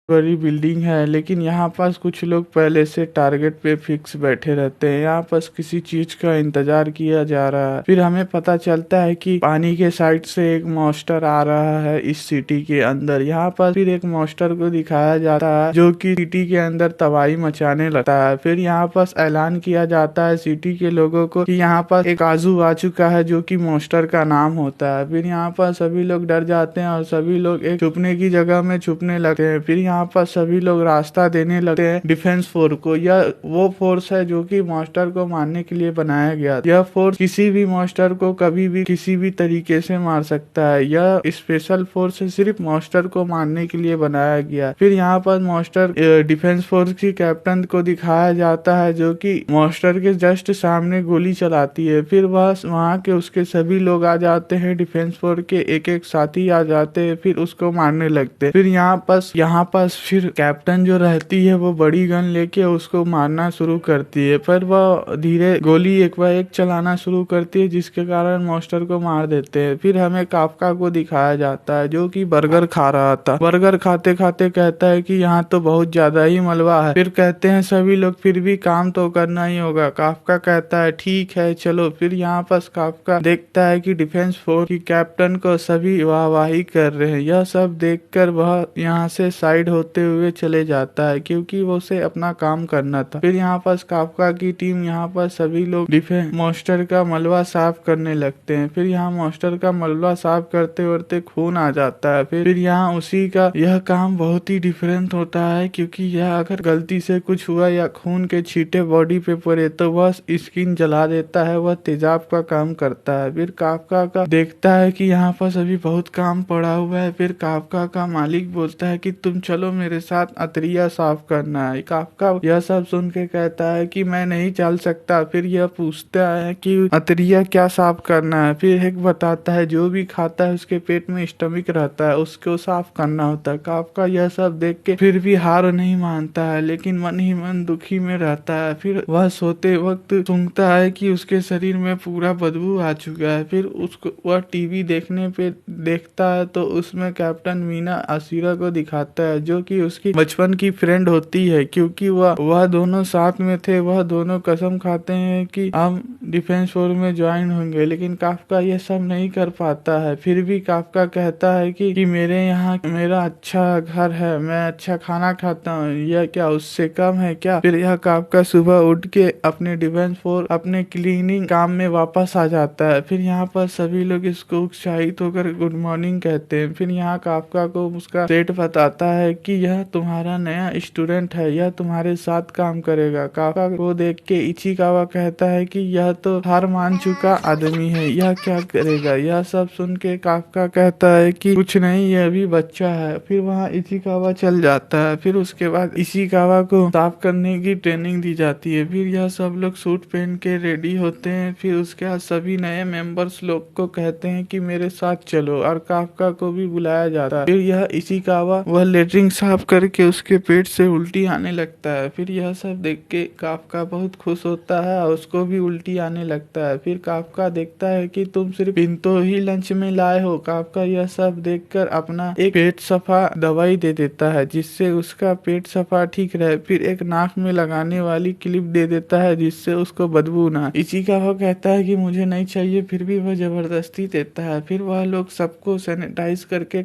बड़ी बिल्डिंग है, लेकिन यहाँ पास कुछ लोग पहले से टारगेट पे फिक्स बैठे रहते हैं। यहाँ पास किसी चीज का इंतजार किया जा रहा है। फिर हमें पता चलता है कि पानी के साइड से एक मॉन्स्टर आ रहा है इस सिटी के अंदर। यहाँ पर फिर एक मॉन्स्टर को दिखाया जाता है जो कि सिटी के अंदर तबाही मचाने लगता है। फिर यहाँ पास ऐलान किया जाता है सिटी के लोगों को कि यहाँ पास एक आजू आ चुका है जो कि मॉन्स्टर का नाम होता है। फिर यहाँ पर सभी लोग डर जाते हैं और सभी लोग एक छुपने की जगह में छुपने लगते हैं। फिर यहाँ पर सभी लोग रास्ता देने लगते हैं डिफेंस फोर्स को। यह वो फोर्स है जो कि मॉन्स्टर को मारने के लिए बनाया गया। यह फोर्स किसी भी मॉन्स्टर को कभी भी किसी भी तरीके से मार सकता है। यह स्पेशल फोर्स सिर्फ मॉन्स्टर को मारने के लिए बनाया गया। फिर यहाँ पर मॉन्स्टर डिफेंस फोर्स की कैप्टन को दिखाया जाता है जो कि मॉन्स्टर के जस्ट सामने गोली चलाती है। फिर वहाँ के उसके सभी लोग आ जाते हैं, डिफेंस फोर्स के एक एक साथी आ जाते हैं, फिर उसको मारने लगते हैं। फिर यहाँ पास फिर कैप्टन जो रहती है वो बड़ी गन लेके उसको मारना शुरू करती है, पर वह धीरे गोली एक बार एक चलाना शुरू करती है जिसके कारण मॉन्स्टर को मार देते हैं। फिर हमें काफका को दिखाया जाता है जो कि बर्गर खा रहा था। बर्गर खाते खाते कहता है कि यहाँ तो बहुत ज्यादा ही मलबा है। फिर कहते हैं सभी लोग फिर भी काम तो करना ही होगा। काफका कहता है ठीक है चलो। फिर यहाँ पास काफका देखता है कि डिफेंस फोर्स की कैप्टन को सभी वाहवाही कर रहे हैं। यह सब देखकर वह यहाँ से साइड होते हुए चले जाता है क्योंकि वो उसे अपना काम करना था। फिर यहाँ पास काफका की टीम यहाँ पर सभी लोग डिफेंस मॉन्स्टर का मलबा साफ करने लगते हैं। फिर यहाँ मॉन्स्टर का मलबा साफ करते करते खून आ जाता है। फिर यहाँ उसी का यह काम बहुत ही डिफरेंट होता है क्योंकि यह अगर गलती से कुछ हुआ या खून के छींटे बॉडी पे पड़े तो वह स्किन जला देता है, वह तेजाब का काम करता है। फिर काफका का देखता है कि यहाँ पर अभी बहुत काम पड़ा हुआ है। फिर काफका का मालिक बोलता है कि तुम चलो मेरे साथ अतरिया साफ करना है। काफका यह सब सुन के कहता है कि मैं नहीं चल सकता। फिर यह पूछता है कि अतरिया क्या साफ करना है। फिर एक बताता है जो भी खाता है उसके पेट में स्टमक रहता है, उसको साफ करना होता है। काफका यह सब देख के फिर भी हार नहीं मानता है, लेकिन मन ही मन दुखी में रहता है। फिर वह सोते वक्त सूंघता है कि उसके शरीर में पूरा बदबू आ चुका है। फिर उसको वह टीवी देखने पे देखता है तो उसमें कैप्टन मीना असीरा को दिखाता है जो कि उसकी बचपन की फ्रेंड होती है क्योंकि वह दोनों साथ में थे। वह दोनों कसम खाते हैं कि हम डिफेंस फोर्स में ज्वाइन होंगे, लेकिन काफका ये सब नहीं कर पाता है। फिर भी काफका कहता है कि मेरे यहाँ मेरा अच्छा घर है, मैं अच्छा खाना खाता हूँ, यह क्या उससे कम है क्या। फिर यह काफका सुबह उठ के अपने डिफेंस फोर्स अपने क्लीनिंग काम में वापस आ जाता है। फिर यहाँ पर सभी लोग इसको उत्साहित होकर गुड मॉर्निंग कहते हैं। फिर यहाँ काफका को उसका सेठ बताता है कि यह तुम्हारा नया स्टूडेंट है, यह तुम्हारे साथ काम करेगा। काफका को देख के इचिकावा कहता है कि यह तो हार मान चुका आदमी है, यह क्या करेगा। यह सब सुन के काफका कहता है कि कुछ नहीं, यह भी बच्चा है। फिर वहाँ इचिकावा चल जाता है। फिर उसके बाद इचिकावा को साफ करने की ट्रेनिंग दी जाती है। फिर यह सब लोग सूट पहन के रेडी होते हैं। फिर उसके बाद सभी नए मेंबर्स लोग को कहते हैं कि मेरे साथ चलो, और काफका को भी बुलाया जाता है। फिर यह इचिकावा वह लेटरिन साफ करके उसके पेट से उल्टी आने लगता है। फिर यह सब देख के काफका बहुत खुश होता है और उसको भी उल्टी आने लगता है। फिर काफका देखता है कि तुम सिर्फ पिंतो ही लंच में लाए हो। काफका यह सब देखकर अपना एक पेट सफा दवाई दे देता है जिससे उसका पेट सफा ठीक रहे। फिर एक नाक में लगाने वाली क्लिप दे देता है जिससे उसको बदबू ना। इचिकावा कहता है कि मुझे नहीं चाहिए, फिर भी वह जबरदस्ती देता है। फिर वह लोग सबको सैनिटाइज करके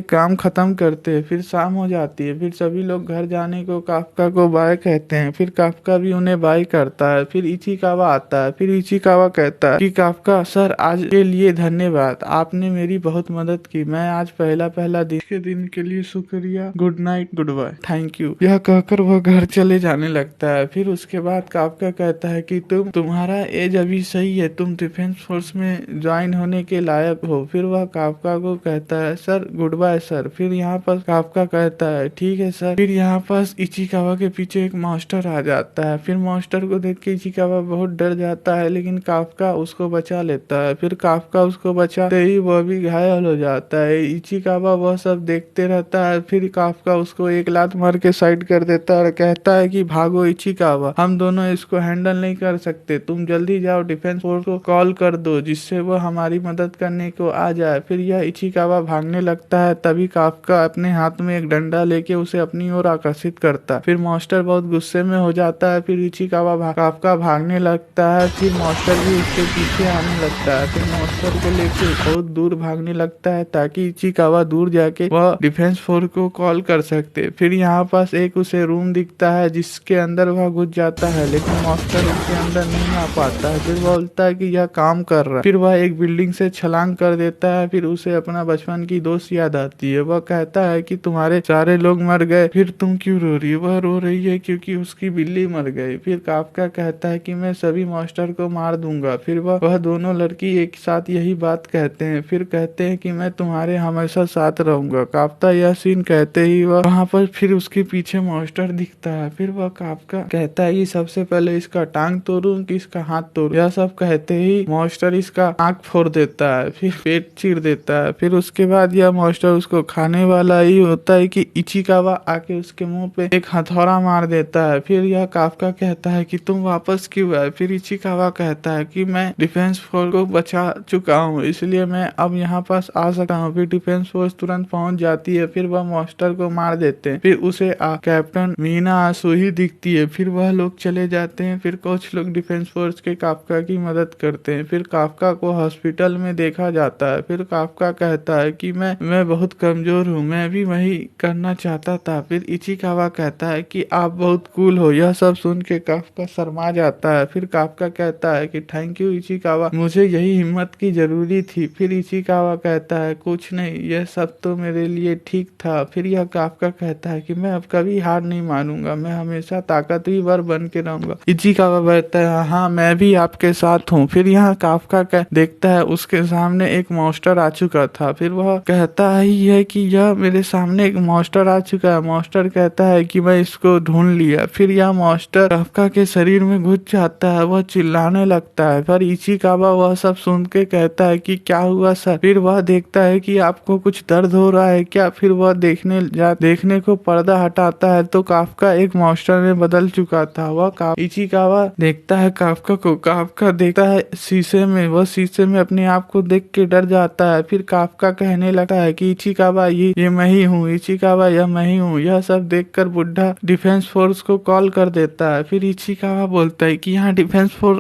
काम खत्म करते हैं। फिर शाम हो जाती है। फिर सभी लोग घर जाने को काफका को बाय कहते हैं। फिर काफका भी उन्हें बाय करता है। फिर इचिकावा आता है। फिर इचिकावा कहता है कि काफका सर, आज के लिए धन्यवाद, आपने मेरी बहुत मदद की। मैं आज पहला दिन के लिए शुक्रिया, good night, goodbye, thank you. यह कहकर वह घर चले जाने लगता है। फिर उसके बाद काफका कहता है कि तुम्हारा एज अभी सही है, तुम डिफेंस फोर्स में ज्वाइन होने के लायक हो। फिर वह काफका को कहता है सर गुड बाय सर। फिर यहाँ पर काफका कहता है ठीक है सर। फिर यहाँ पास इचिकावा के पीछे एक मॉन्स्टर आ जाता है। फिर मॉन्स्टर को देख के इचिकावा बहुत डर जाता है, लेकिन काफका उसको बचा लेता है। फिर काफका उसको बचाते ही वह भी घायल हो जाता है। इचिकावा वह सब देखते रहता है। फिर काफका उसको एक लात मार के साइड कर देता है और कहता है कि भागो इचिकावा, हम दोनों इसको हैंडल नहीं कर सकते, तुम जल्दी जाओ डिफेंस फोर्स को कॉल कर दो जिससे वो हमारी मदद करने को आ जाए। फिर यह इचिकावा भागने लगता है, तभी काफका अपने हाथ में एक डंडा लेके उसे अपनी ओर आकर्षित करता है। फिर मास्टर बहुत गुस्से में हो जाता है। फिर इचिकावा काफका भागने लगता है। फिर मास्टर भी उसके पीछे आने लगता है। फिर मास्टर को लेके बहुत दूर भागने लगता है ताकि इचिकावा दूर जाके वह डिफेंस फोर्स को कॉल कर सकते। फिर यहाँ पास एक उसे रूम दिखता है जिसके अंदर वह घुस जाता है, लेकिन मास्टर उसके अंदर नहीं आ पाता है। फिर बोलता है कि यह काम कर रहा है। फिर वह एक बिल्डिंग से छलांग कर देता है। फिर उसे अपना बचपन की दोस्त याद आती है। वह कहता है कि तुम्हारे सारे लोग मर गए, फिर तुम क्यों रो रही है? वह रो रही है क्योंकि उसकी बिल्ली मर गई। फिर काफका कहता है कि मैं सभी मास्टर को मार दूंगा। फिर वह दोनों लड़की एक साथ यही बात कहते हैं। फिर कहते हैं कि मैं तुम्हारे हमेशा साथ रहूंगा। काफका यह सीन कहते ही वह वहाँ पर फिर उसके पीछे मास्टर दिखता है। फिर वह काफका कहता है कि सबसे पहले इसका टांग तोड़ूं कि इसका हाथ तोड़ूं। यह सब कहते ही मास्टर इसका आंख फोड़ देता है, फिर पेट चीर देता है। फिर उसके बाद यह मास्टर उसको खाने वाला ही होता है कि इचिकावा आके उसके मुंह पे एक हथौड़ा मार देता है। फिर यह काफका कहता है कि तुम वापस क्यों आए? फिर इचिकावा कहता है कि मैं डिफेंस फोर्स को बचा चुका हूँ, इसलिए मैं अब यहाँ पास आ सकता हूँ। फिर डिफेंस फोर्स तुरंत पहुंच जाती है। फिर वह मास्टर को मार देते हैं। फिर उसे कैप्टन मीना आसुही दिखती है। फिर वह लोग चले जाते हैं। फिर कुछ लोग डिफेंस फोर्स के काफका की मदद करते हैं। फिर काफका को हॉस्पिटल में देखा जाता है। फिर काफका कहता है कि मैं बहुत कमजोर हूँ, मैं भी वही करना चाहता था। फिर इचिकावा कहता है कि आप बहुत कूल हो। यह सब सुन के काफका शर्मा जाता है। फिर काफका कहता है कि थैंक यू इचिकावा, मुझे यही हिम्मत की जरूरी थी। फिर इचिकावा कहता है कुछ नहीं, यह सब तो मेरे लिए ठीक था। फिर यह काफका कहता है कि मैं अब कभी हार नहीं मानूंगा, मैं हमेशा ताकतवर बन के रहूंगा। इचिकावा कहता है हाँ मैं भी आपके साथ हूँ। फिर यहाँ काफका देखता है उसके सामने एक मास्टर आ चुका था। फिर वह कहता ही है कि यह मेरे सामने एक मास्टर आ चुका है। मास्टर कहता है कि मैं इसको ढूंढ लिया। फिर यह मास्टर काफका के शरीर में घुस जाता है। वह चिल्लाने लगता है। पर इचिकावा वह सब सुन के कहता है कि क्या हुआ सर? फिर वह देखता है कि आपको कुछ दर्द हो रहा है क्या? फिर वह देखने को पर्दा हटाता है तो काफका एक मास्टर में बदल चुका था। वह इचिकावा देखता है काफका को। काफका देखता है शीशे में। वह शीशे में अपने आप को देख के डर जाता है। फिर काफका कहने लगता है कि इचिकावा ये मैं ही हूँ, इचिकावा यह मैं ही हूँ। यह सब देखकर बुढ़ा डिफेंस फोर्स को कॉल कर देता है। फिर इचिकावा बोलता है कि यहाँ डिफेंस फोर्स